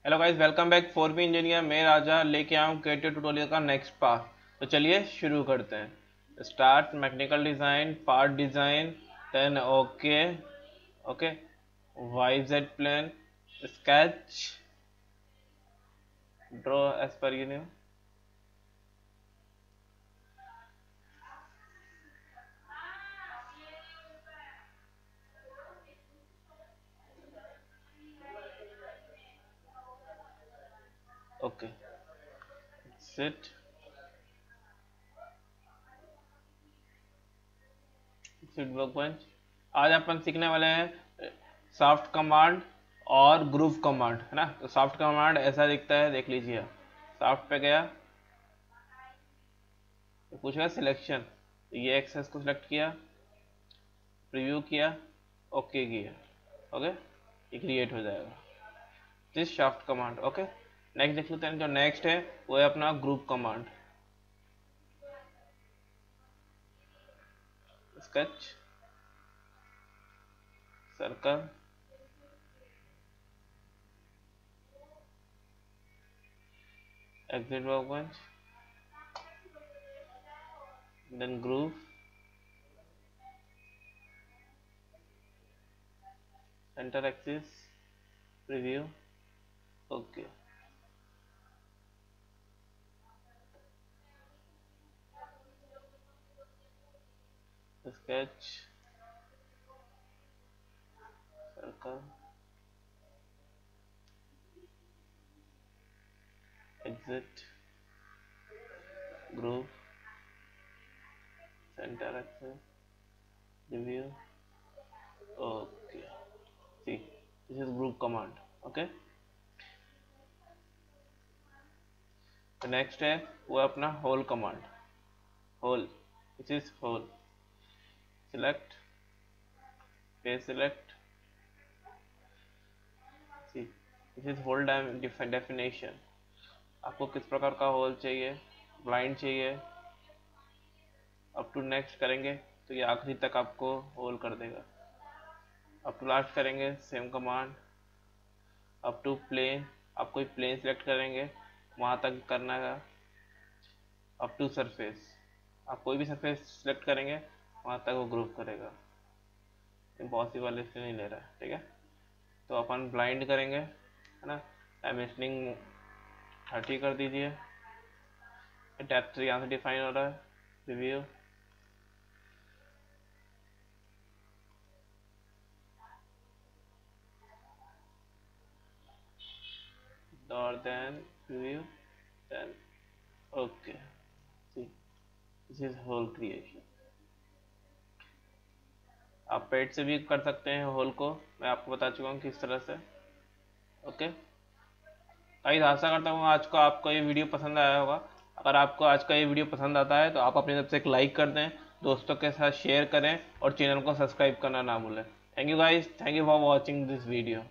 Hello guys, welcome back 4B engineer. मैं राजा लेके आया हूँ केटिया ट्यूटोरियल का नेक्स्ट पार्ट। तो चलिए शुरू करते हैं। Start mechanical design, part design, then okay okay, Y Z plane, sketch, draw as per you new. Okay, sit sit workbench. आज अपन सीखने वाले हैं सॉफ्ट कमांड और ग्रुप कमांड, है ना। तो सॉफ्ट कमांड ऐसा दिखता है, देख लीजिए। सॉफ्ट पे गया तो पूछेगा सिलेक्शन, तो ये एक्सेस को सिलेक्ट किया, प्रीव्यू किया, ओके किया, ओके, ये क्रिएट हो जाएगा this soft command. Okay, next देख लेते हैं। जो नेक्स्ट है वो है अपना group command. Sketch, circle, exit workbench, then group, centre axis, preview, okay. Sketch, circle, exit, group, centre axis, preview, okay. See, this is group command. Okay, तो next है वो है अपना hole command. Hole, this is hole. Select, page select, see, this is hole definition. आपको किस प्रकार का whole चाहिए, ब्लाइंड चाहिए, अप टू नेक्स्ट करेंगे तो ये आखिरी तक आपको होल कर देगा। अप टू लास्ट करेंगे same command. Up to plane, आप कोई प्लेन सिलेक्ट करेंगे वहाँ तक करना है। अप टू सरफेस, आप कोई भी सरफेस सिलेक्ट करेंगे वहाँ तक वो ग्रुप करेगा। इम्पॉसिबल इसलिए नहीं ले रहा है, ठीक है। तो अपन ब्लाइंड करेंगे, है ना। डायमेंशनिंग 30 कर दीजिए। डेप्थ यहाँ से डिफाइन हो रहा है। रिव्यू, और then review, then okay. See, this is hole creation. आप पेट से भी कर सकते हैं होल को, मैं आपको बता चुका हूँ किस तरह से। ओके गाइस, आशा करता हूँ आज को आपको ये वीडियो पसंद आया होगा। अगर आपको आज का ये वीडियो पसंद आता है तो आप अपनी तरफ से एक लाइक कर दें, दोस्तों के साथ शेयर करें और चैनल को सब्सक्राइब करना ना भूलें। Thank you guys, thank you for watching this video.